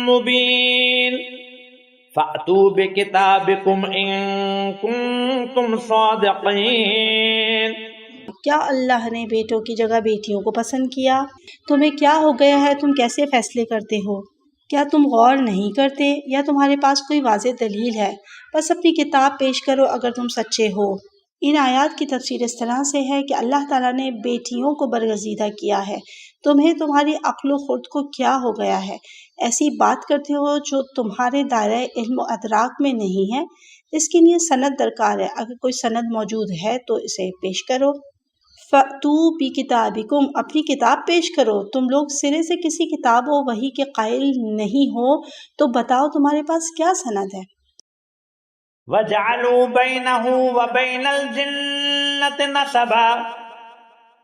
Speaker 4: مبين فأتوا بكتابكم ان كنتم صادقين،
Speaker 3: کیا اللہ نے بیٹوں کی جگہ بیٹیوں کو پسند کیا؟ تمہیں کیا ہو گیا ہے؟ تم کیسے فیصلے کرتے ہو؟ کیا تم غور نہیں کرتے یا تمہارے پاس کوئی واضح دلیل ہے؟ بس اپنی کتاب پیش کرو اگر تم سچے ہو۔ ان آیات کی تفسیر اس طرح سے ہے کہ اللہ تعالیٰ نے بیٹیوں کو برگزیدہ کیا ہے، تمہیں تمہاری عقل و خرد کو کیا ہو گیا ہے؟ ایسی بات کرتے ہو جو تمہارے دائرۂ علم و ادراک میں نہیں ہے، اس کے لیے سند درکار ہے، اگر کوئی سند موجود ہے تو اسے پیش کرو۔ فَأْتُوا بِكِتَابِكُمْ، اپنی کتاب پیش کرو۔ تم لوگ سرے سے کسی کتاب و وحی کے قائل نہیں ہو تو بتاؤ تمہارے پاس کیا سند ہے؟
Speaker 4: وَجَعَلُوا بَيْنَهُ وَبَيْنَ الْجِنَّةِ نَسَبًا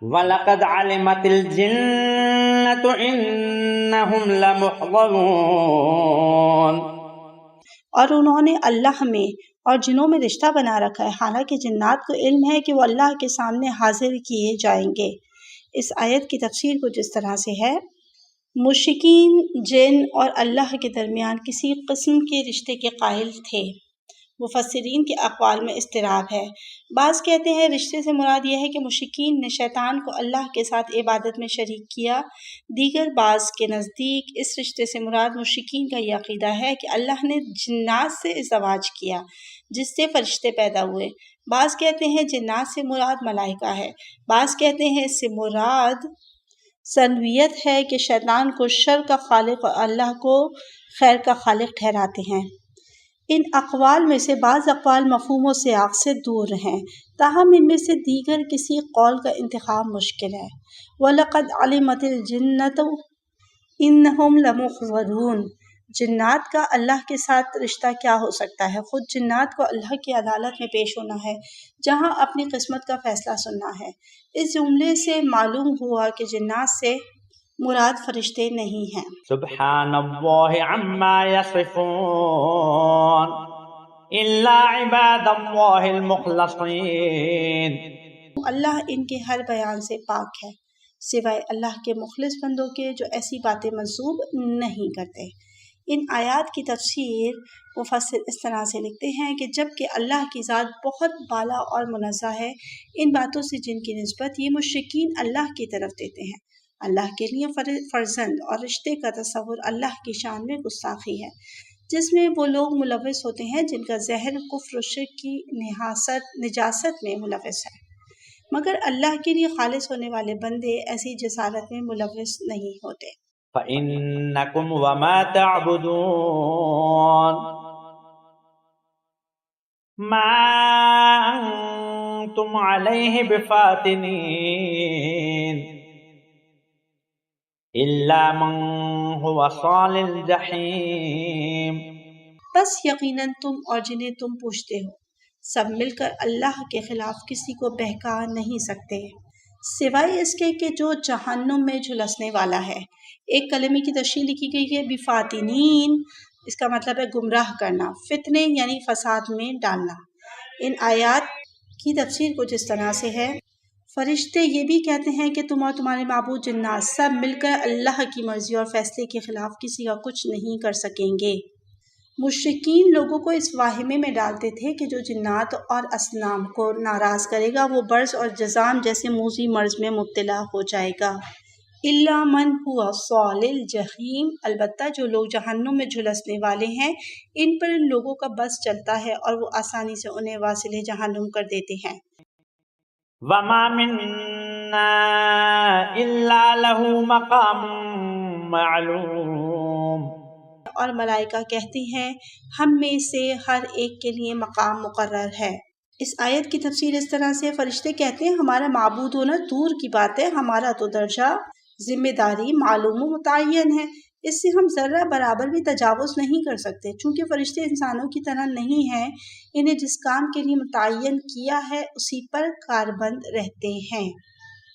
Speaker 4: وَلَقَدْ عَلِمَتِ الْجِنَّةُ إِنَّهُمْ لَمُحْضَرُونَ،
Speaker 3: اور انہوں نے اللہ میں اور جنوں میں رشتہ بنا رکھا ہے، حالانکہ جنات کو علم ہے کہ وہ اللہ کے سامنے حاضر کیے جائیں گے۔ اس آیت کی تفسیر کچھ اس طرح سے ہے: مشرکین جن اور اللہ کے درمیان کسی قسم کے رشتے کے قائل تھے۔ مفسرین کے اقوال میں اضطراب ہے۔ بعض کہتے ہیں رشتے سے مراد یہ ہے کہ مشرکین نے شیطان کو اللہ کے ساتھ عبادت میں شریک کیا۔ دیگر بعض کے نزدیک اس رشتے سے مراد مشرکین کا یہ عقیدہ ہے کہ اللہ نے جنات سے ازدواج کیا جس سے فرشتے پیدا ہوئے۔ بعض کہتے ہیں جنات سے مراد ملائکہ ہے۔ بعض کہتے ہیں اس سے مراد ثنویت ہے کہ شیطان کو شر کا خالق اور اللہ کو خیر کا خالق ٹھہراتے ہیں۔ ان اقوال میں سے بعض اقوال مفہوم و سیاق سے دور ہیں، تاہم ان میں سے دیگر کسی قول کا انتخاب مشکل ہے۔ وَلَقَدْ عَلِمَتِ الْجِنَّةُ إِنَّهُمْ لَمُحْضَرُونَ، جنات کا اللہ کے ساتھ رشتہ کیا ہو سکتا ہے؟ خود جنات کو اللہ کی عدالت میں پیش ہونا ہے جہاں اپنی قسمت کا فیصلہ سننا ہے۔ اس جملے سے معلوم ہوا کہ جنات سے مراد فرشتے نہیں ہیں۔
Speaker 4: سبحان اللہ عما یصفون الا عباد اللہ المخلصین،
Speaker 3: اللہ ان کے ہر بیان سے پاک ہے سوائے اللہ کے مخلص بندوں کے جو ایسی باتیں منسوب نہیں کرتے۔ ان آیات کی تفسیر مفسر اس طرح سے لکھتے ہیں کہ جب کہ اللہ کی ذات بہت بالا اور منزہ ہے ان باتوں سے جن کی نسبت یہ مشرکین اللہ کی طرف دیتے ہیں۔ اللہ کے لیے فرزند اور رشتے کا تصور اللہ کی شان میں گستاخی ہے جس میں وہ لوگ ملوث ہوتے ہیں جن کا ذہن کفر و شرک کی نجاست میں ملوث ہے، مگر اللہ کے لیے خالص ہونے والے بندے ایسی جسارت میں ملوث نہیں ہوتے۔
Speaker 4: فَإِنَّكُمْ وَمَا تَعْبُدُونَ مَا أَنْتُمْ عَلَيْهِ بِفَاتِنِينَ إِلَّا مَنْ هُوَ صَالِ الْجَحِيمِ،
Speaker 3: بس یقیناً تم اور جنہیں تم پوچھتے ہو سب مل کر اللہ کے خلاف کسی کو بہکا نہیں سکتے سوائے اس کے کہ جو جہنم میں جھلسنے والا ہے۔ ایک کلمے کی تشریح لکھی گئی ہے بفاتنین، اس کا مطلب ہے گمراہ کرنا، فتنے یعنی فساد میں ڈالنا۔ ان آیات کی تفسیر کچھ اس طرح سے ہے: فرشتے یہ بھی کہتے ہیں کہ تم اور تمہارے معبود جنات سب مل کر اللہ کی مرضی اور فیصلے کے خلاف کسی کا کچھ نہیں کر سکیں گے۔ مشرکین لوگوں کو اس واہمے میں ڈالتے تھے کہ جو جنات اور اصنام کو ناراض کرے گا وہ برص اور جذام جیسے موذی مرض میں مبتلا ہو جائے گا۔ الا من هو صال الجحیم، البتہ جو لوگ جہنم میں جھلسنے والے ہیں ان پر ان لوگوں کا بس چلتا ہے اور وہ آسانی سے انہیں واصل جہنم کر دیتے ہیں۔
Speaker 4: وَمَا مِنَّا إِلَّا لَهُ مَقَامٌ مَعْلُومٌ،
Speaker 3: اور ملائکہ کہتی ہیں ہم میں سے ہر ایک کے لیے مقام مقرر ہے۔ اس آیت کی تفسیر اس طرح سے: فرشتے کہتے ہیں ہمارا معبود ہونا دور کی بات ہے، ہمارا تو درجہ ذمہ داری معلوم و متعین ہے، اس سے ہم ذرہ برابر بھی تجاوز نہیں کر سکتے۔ چونکہ فرشتے انسانوں کی طرح نہیں ہیں، انہیں جس کام کے لیے متعین کیا ہے اسی پر کاربند رہتے ہیں۔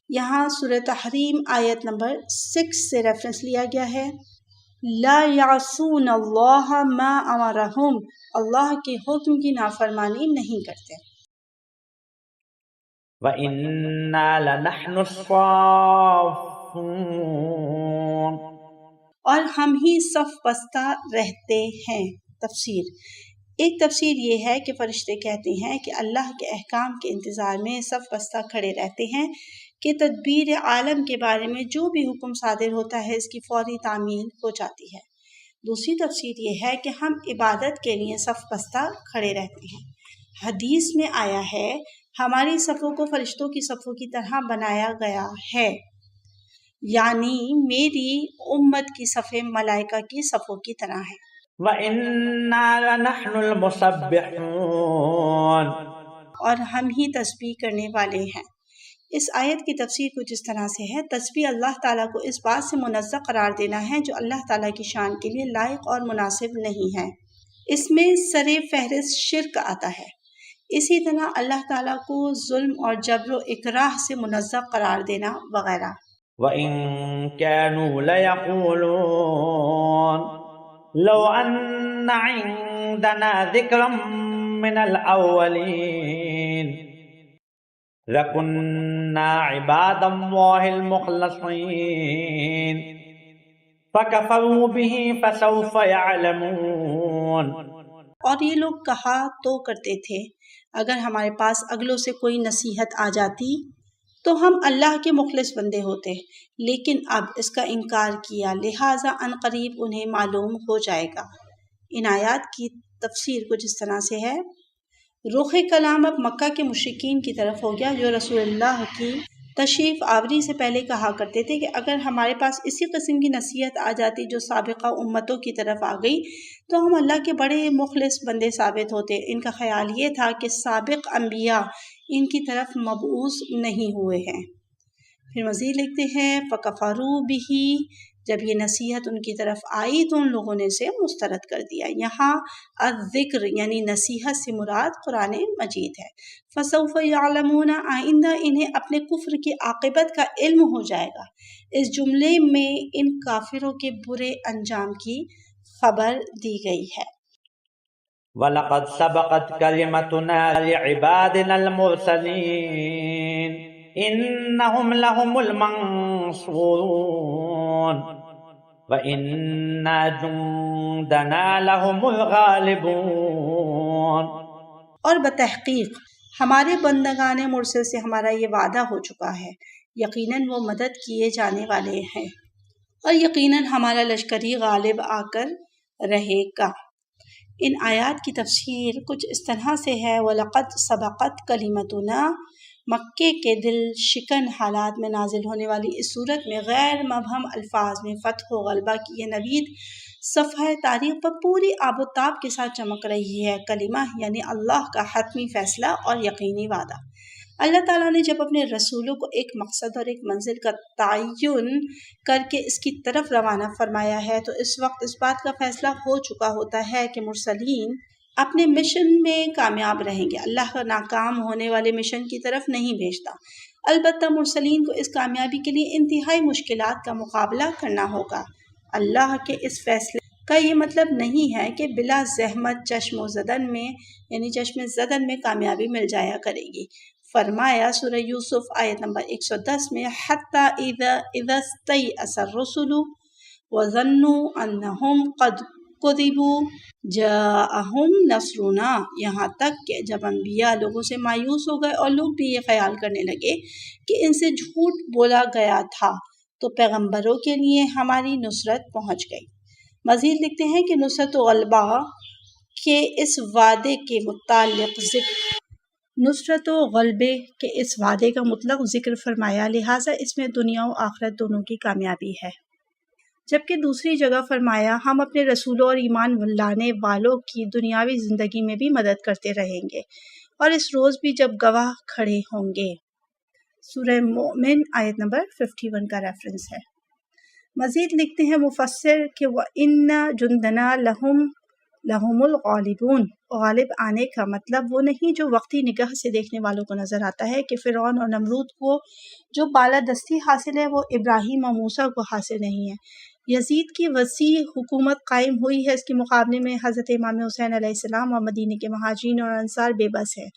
Speaker 3: یہاں سورہ تحریم آیت نمبر 6 سے ریفرنس لیا گیا ہے: لا یعصون اللہ ما امرہم، اللہ کے حکم کی نافرمانی نہیں کرتے۔
Speaker 4: وَإِنَّا لَنَحْنُ الصَّافُّونَ،
Speaker 3: اور ہم ہی صف بستہ رہتے ہیں۔ تفسیر: ایک تفسیر یہ ہے کہ فرشتے کہتے ہیں کہ اللہ کے احکام کے انتظار میں صف بستہ کھڑے رہتے ہیں کہ تدبیر عالم کے بارے میں جو بھی حکم صادر ہوتا ہے اس کی فوری تعمیل ہو جاتی ہے۔ دوسری تفسیر یہ ہے کہ ہم عبادت کے لیے صف بستہ کھڑے رہتے ہیں۔ حدیث میں آیا ہے ہماری صفوں کو فرشتوں کی صفوں کی طرح بنایا گیا ہے۔ یعنی میری امت کی صفیں ملائکہ کی صفوں کی طرح ہیں۔
Speaker 4: وَإِنَّا لَنَحْنُ الْمُسَبِّحُونَ،
Speaker 3: اور ہم ہی تسبیح کرنے والے ہیں۔ اس آیت کی تفسیر کچھ اس طرح سے ہے: تسبیح اللہ تعالیٰ کو اس بات سے منزہ قرار دینا ہے جو اللہ تعالیٰ کی شان کے لیے لائق اور مناسب نہیں ہے۔ اس میں سر فہرست شرک آتا ہے۔ اسی طرح اللہ تعالیٰ کو ظلم اور جبر و اکراہ سے منزہ قرار دینا وغیرہ۔
Speaker 4: وَإِن كَانُوا لَيَقُولُونَ لَوْ أَنَّ عِندَنَا ذِكْرًا مِّنَ الْأَوَّلِينَ لَكُنَّا عِبَادَ اللَّهِ الْمُخْلَصِينَ فَكَفَرُوا بِهِ فَسَوْفَ يَعْلَمُونَ۔
Speaker 3: اور یہ لوگ کہا تو کرتے تھے، اگر ہمارے پاس اگلوں سے کوئی نصیحت آ جاتی تو ہم اللہ کے مخلص بندے ہوتے، لیکن اب اس کا انکار کیا، لہٰذا عنقریب انہیں معلوم ہو جائے گا۔ ان آیات کی تفسیر کچھ اس طرح سے ہے: رخ کلام اب مکہ کے مشرکین کی طرف ہو گیا جو رسول اللہ کی تشریف آوری سے پہلے کہا کرتے تھے کہ اگر ہمارے پاس اسی قسم کی نصیحت آ جاتی جو سابقہ امتوں کی طرف آ گئی تو ہم اللہ کے بڑے مخلص بندے ثابت ہوتے۔ ان کا خیال یہ تھا کہ سابق انبیاء ان کی طرف مبعوث نہیں ہوئے ہیں۔ پھر مزید لکھتے ہیں: فَكَفَرُوا بِهِ، جب یہ نصیحت ان کی طرف آئی تو ان لوگوں نے اسے مسترد کر دیا۔ یہاں الذکر یعنی نصیحت سے مراد قرآن مجید ہے۔ فَسَوْفَ يَعْلَمُونَ، آئندہ انہیں اپنے کفر کی عاقبت کا علم ہو جائے گا۔ اس جملے میں ان کافروں کے برے انجام کی خبر دی گئی ہے۔
Speaker 4: وَلَقَدْ سَبَقَتْ كَلِمَتُنَا لِعِبَادِنَا الْمُرْسَلِينَ إِنَّهُمْ لَهُمُ الْمَنصُورُونَ وَإِنَّ جُندَنَا لَهُمُ الْغَالِبُونَ۔
Speaker 3: اور بتحقیق ہمارے بندگان مرسل سے ہمارا یہ وعدہ ہو چکا ہے، یقیناً وہ مدد کیے جانے والے ہیں، اور یقیناً ہمارا لشکری غالب آ کر رہے گا۔ ان آیات کی تفسیر کچھ اس طرح سے ہے: وَلَقَدْ سَبَقَتْ كَلِمَتُنَا، مکے کے دل شکن حالات میں نازل ہونے والی اس صورت میں غیر مبہم الفاظ میں فتح و غلبہ کی یہ نوید صفحہ تاریخ پر پوری آب و تاب کے ساتھ چمک رہی ہے۔ کلمہ یعنی اللہ کا حتمی فیصلہ اور یقینی وعدہ۔ اللہ تعالیٰ نے جب اپنے رسولوں کو ایک مقصد اور ایک منزل کا تعین کر کے اس کی طرف روانہ فرمایا ہے تو اس وقت اس بات کا فیصلہ ہو چکا ہوتا ہے کہ مرسلین اپنے مشن میں کامیاب رہیں گے۔ اللہ کا ناکام ہونے والے مشن کی طرف نہیں بھیجتا۔ البتہ مرسلین کو اس کامیابی کے لیے انتہائی مشکلات کا مقابلہ کرنا ہوگا۔ اللہ کے اس فیصلے کا یہ مطلب نہیں ہے کہ بلا زحمت چشم زدن میں کامیابی مل جایا کرے گی۔ فرمایا سورہ یوسف آیت نمبر 110 میں: حَتَّى إِذَا اسْتَيْأَسَ الرُّسُلُ وَظَنُّوا أَنَّهُمْ قَدْ كُذِبُوا جَاءَهُمْ نَصْرُنَا، یہاں تک کہ جب انبیاء لوگوں سے مایوس ہو گئے اور لوگ بھی یہ خیال کرنے لگے کہ ان سے جھوٹ بولا گیا تھا تو پیغمبروں کے لیے ہماری نصرت پہنچ گئی۔ مزید لکھتے ہیں کہ نصرت و غلبہ کے اس وعدے کے متعلق ذکر فرمایا، لہٰذا اس میں دنیا و آخرت دونوں کی کامیابی ہے۔ جبکہ دوسری جگہ فرمایا، ہم اپنے رسولوں اور ایمان لانے والوں کی دنیاوی زندگی میں بھی مدد کرتے رہیں گے اور اس روز بھی جب گواہ کھڑے ہوں گے۔ سورہ مومن آیت نمبر 51 کا ریفرنس ہے۔ مزید لکھتے ہیں مفسر کہ وَإِنَّ جُندَنَا لَهُمُ الْغَالِبُونَ، غالب آنے کا مطلب وہ نہیں جو وقتی نگاہ سے دیکھنے والوں کو نظر آتا ہے کہ فرعون اور نمرود کو جو بالادستی حاصل ہے وہ ابراہیم اور موسیٰ کو حاصل نہیں ہے۔ یزید کی وسیع حکومت قائم ہوئی ہے، اس کے مقابلے میں حضرت امام حسین علیہ السلام اور مدینے کے مہاجرین اور انصار بے بس ہیں۔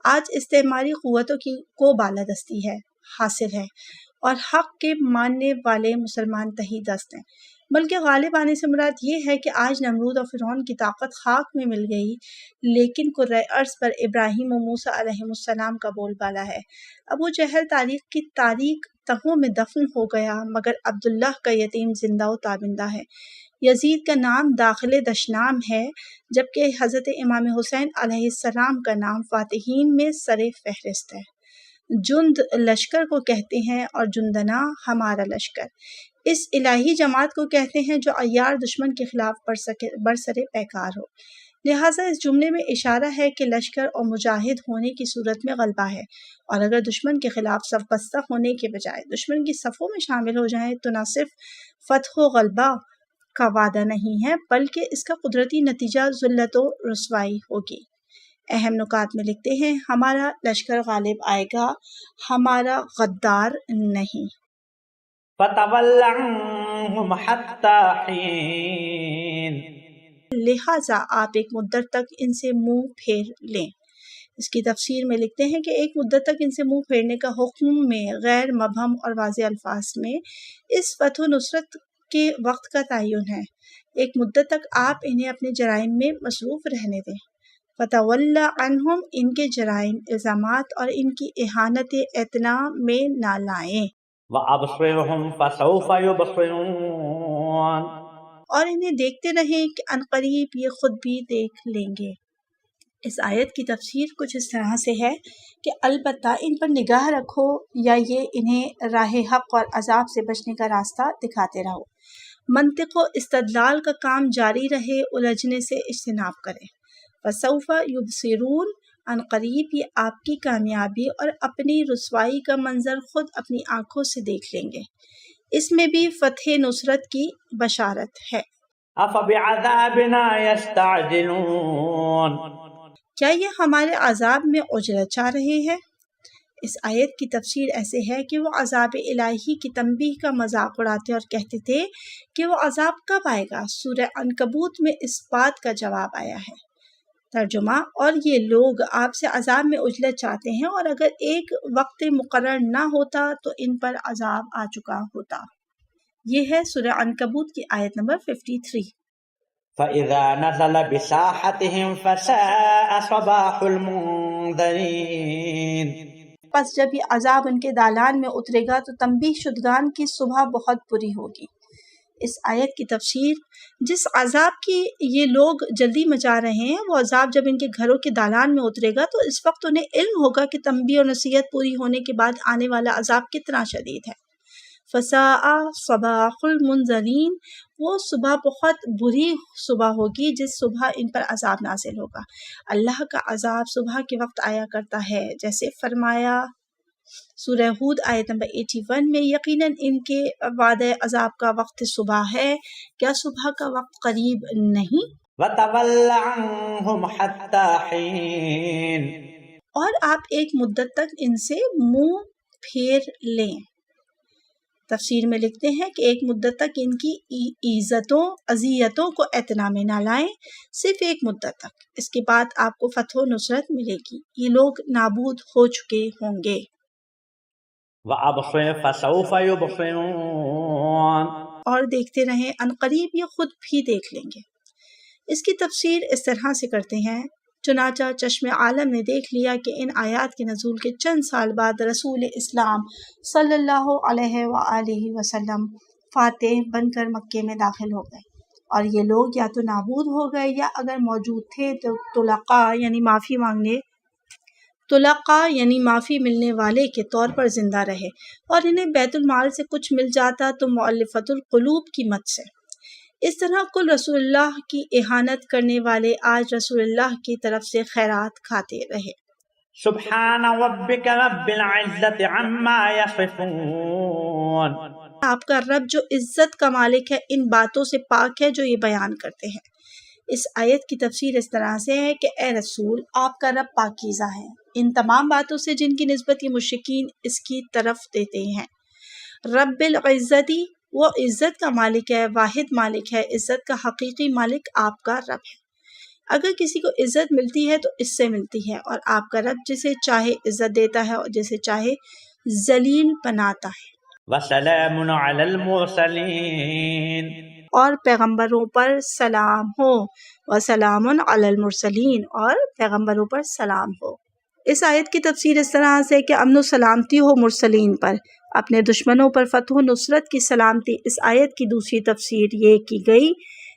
Speaker 3: آج استعماری قوتوں کو بالادستی حاصل ہے اور حق کے ماننے والے مسلمان تہی دست ہیں، بلکہ غالب آنے سے مراد یہ ہے کہ آج نمرود اور فرعون کی طاقت خاک میں مل گئی، لیکن کرۂ ارض پر ابراہیم و موسیٰ علیہ السلام کا بول بالا ہے۔ ابو جہل تاریخ کی تاریک تہوں میں دفن ہو گیا، مگر عبداللہ کا یتیم زندہ و تابندہ ہے۔ یزید کا نام داخل دشنام ہے، جبکہ حضرت امام حسین علیہ السلام کا نام فاتحین میں سر فہرست ہے۔ جند لشکر کو کہتے ہیں اور جندنا ہمارا لشکر اس الہی جماعت کو کہتے ہیں جو عیار دشمن کے خلاف برسر پیکار ہو۔ لہٰذا اس جملے میں اشارہ ہے کہ لشکر اور مجاہد ہونے کی صورت میں غلبہ ہے، اور اگر دشمن کے خلاف صف بستہ ہونے کے بجائے دشمن کی صفوں میں شامل ہو جائیں تو نہ صرف فتح و غلبہ کا وعدہ نہیں ہے بلکہ اس کا قدرتی نتیجہ ذلت و رسوائی ہوگی۔ اہم نکات میں لکھتے ہیں، ہمارا لشکر غالب آئے گا، ہمارا غدار نہیں۔
Speaker 4: فَتَوَلَّ عَنْهُمْ حَتَّى حِينٍ،
Speaker 3: لہٰذا آپ ایک مدت تک ان سے منہ پھیر لیں۔ اس کی تفسیر میں لکھتے ہیں کہ ایک مدت تک ان سے منہ پھیرنے کا حکم میں غیر مبہم اور واضح الفاظ میں اس فتح و نصرت کے وقت کا تعین ہے۔ ایک مدت تک آپ انہیں اپنے جرائم میں مصروف رہنے دیں۔ فتول عنہم، ان کے جرائم، الزامات اور ان کی اہانت اعتنا میں نہ لائیں،
Speaker 4: وَأَبْصِرْهُمْ فَسَوْفَ يُبْصِرُونَ،
Speaker 3: اور انہیں دیکھتے رہیں کہ عنقریب یہ خود بھی دیکھ لیں گے۔ اس آیت کی تفسیر کچھ اس طرح سے ہے کہ البتہ ان پر نگاہ رکھو یا یہ انہیں راہ حق اور عذاب سے بچنے کا راستہ دکھاتے رہو۔ منطق و استدلال کا کام جاری رہے، الجھنے سے اجتناب کریں۔ فسوف یبصرون، عنقریب یہ آپ کی کامیابی اور اپنی رسوائی کا منظر خود اپنی آنکھوں سے دیکھ لیں گے۔ اس میں بھی فتح نصرت کی بشارت ہے۔
Speaker 4: أَفَبِعَذَابِنَا يَسْتَعْجِلُونَ،
Speaker 3: کیا یہ ہمارے عذاب میں اجرت چاہ رہے ہیں؟ اس آیت کی تفسیر ایسے ہے کہ وہ عذاب الہی کی تنبیہ کا مذاق اڑاتے اور کہتے تھے کہ وہ عذاب کب آئے گا۔ سورہ عنکبوت میں اس بات کا جواب آیا ہے۔ ترجمہ، اور یہ لوگ آپ سے عذاب میں اجلت چاہتے ہیں، اور اگر ایک وقت مقرر نہ ہوتا تو ان پر عذاب آ چکا ہوتا۔ یہ ہے سورہ عنکبوت کی آیت نمبر 53۔
Speaker 4: فَإِذَا نَزَلَ بِسَاحَتِهِمْ فَسَاءَ صَبَاحُ الْمُنذَرِينَ،
Speaker 3: پس جب یہ عذاب ان کے دالان میں اترے گا تو تنبیہ شدگان کی صبح بہت بری ہوگی۔ اس آیت کی تفسیر، جس عذاب کی یہ لوگ جلدی مچا رہے ہیں وہ عذاب جب ان کے گھروں کے دالان میں اترے گا تو اس وقت انہیں علم ہوگا کہ تنبیہ اور نصیحت پوری ہونے کے بعد آنے والا عذاب کتنا شدید ہے۔ فساء صباح المنذرین، وہ صبح بہت بری صبح ہوگی جس صبح ان پر عذاب نازل ہوگا۔ اللہ کا عذاب صبح کے وقت آیا کرتا ہے، جیسے فرمایا سورہ ہود آیت نمبر 81 میں، یقیناً ان کے وعدہ عذاب کا وقت صبح ہے، کیا صبح کا وقت قریب نہیں؟
Speaker 4: وَتَوَلَّ عَنْهُمْ حَتَّى حِينٍ،
Speaker 3: اور آپ ایک مدت تک ان سے منہ پھیر لیں۔ تفسیر میں لکھتے ہیں کہ ایک مدت تک ان کی اذیتوں کو اعتنا میں نہ لائیں، صرف ایک مدت تک۔ اس کے بعد آپ کو فتح و نصرت ملے گی، یہ لوگ نابود ہو چکے ہوں گے۔
Speaker 4: وَأَبْصِرْ فَسَوْفَ يُبْصِرُونَ،
Speaker 3: اور دیکھتے رہیں، عنقریب یہ خود بھی دیکھ لیں گے۔ اس کی تفسیر اس طرح سے کرتے ہیں، چنانچہ چشم عالم نے دیکھ لیا کہ ان آیات کے نزول کے چند سال بعد رسول اسلام صلی اللہ علیہ وآلہ وسلم فاتح بن کر مکے میں داخل ہو گئے، اور یہ لوگ یا تو نابود ہو گئے یا اگر موجود تھے تو طلقاء یعنی معافی ملنے والے کے طور پر زندہ رہے، اور انہیں بیت المال سے کچھ مل جاتا تو مؤلفۃ القلوب کی مد سے۔ اس طرح کل رسول اللہ کی اہانت کرنے والے آج رسول اللہ کی طرف سے خیرات کھاتے رہے۔
Speaker 4: سبحان ربک رب العزت عما یصفون،
Speaker 3: آپ کا رب جو عزت کا مالک ہے ان باتوں سے پاک ہے جو یہ بیان کرتے ہیں۔ اس آیت کی تفسیر اس طرح سے ہے کہ اے رسول، آپ کا رب پاکیزہ ہے ان تمام باتوں سے جن کی نسبت یہ مشرکین اس کی طرف دیتے ہیں۔ رب العزتی، وہ عزت کا مالک ہے، واحد مالک ہے، عزت کا حقیقی مالک آپ کا رب ہے۔ اگر کسی کو عزت ملتی ہے تو اس سے ملتی ہے، اور آپ کا رب جسے چاہے عزت دیتا ہے اور جسے چاہے ذلیل بناتا ہے۔
Speaker 4: وسلام علی المرسلین،
Speaker 3: اور پیغمبروں پر سلام ہو، وسلام علی المرسلین، اور پیغمبروں پر سلام ہو۔ اس آیت کی تفسیر اس طرح سے کہ امن و سلامتی ہو مرسلین پر، اپنے دشمنوں پر فتح و نصرت کی سلامتی۔ اس آیت کی دوسری تفسیر یہ کی گئی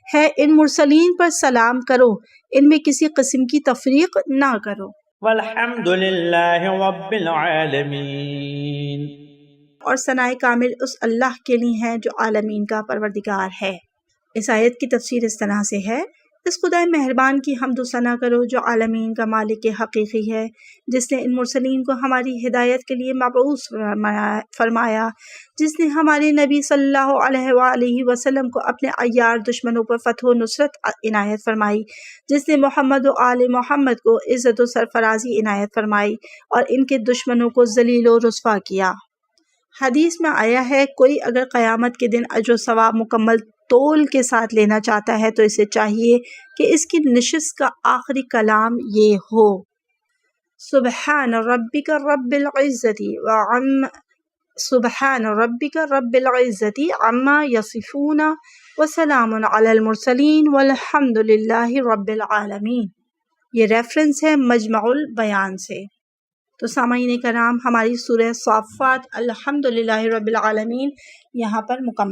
Speaker 3: ہے ان مرسلین پر سلام کرو، ان میں کسی قسم کی تفریق نہ کرو۔
Speaker 4: والحمد للہ رب العالمین۔
Speaker 3: اور ثنائے کامل اس اللہ کے لیے ہے جو عالمین کا پروردگار ہے۔ اس آیت کی تفسیر اس طرح سے ہے، اس خدائے مہربان کی حمد و ثنا کرو جو عالمین کا مالک حقیقی ہے، جس نے ان مرسلین کو ہماری ہدایت کے لیے مبعوث فرمایا، جس نے ہمارے نبی صلی اللہ علیہ وآلہ وسلم کو اپنے عیار دشمنوں پر فتح و نصرت عنایت فرمائی، جس نے محمد و آل محمد کو عزت و سرفرازی عنایت فرمائی اور ان کے دشمنوں کو ذلیل و رسوا کیا۔ حدیث میں آیا ہے، کوئی اگر قیامت کے دن اجر و ثواب مکمل تول کے ساتھ لینا چاہتا ہے تو اسے چاہیے کہ اس کی نشست کا آخری کلام یہ ہو، سبحان ربک رب العزت عما یصفون وسلام علی المرسلین والحمد للہ رب العالمین۔ یہ ریفرنس ہے مجمع البیان سے۔ تو سامعین کرام، ہماری سورہ صافات الحمدللہ رب العالمین یہاں پر مکمل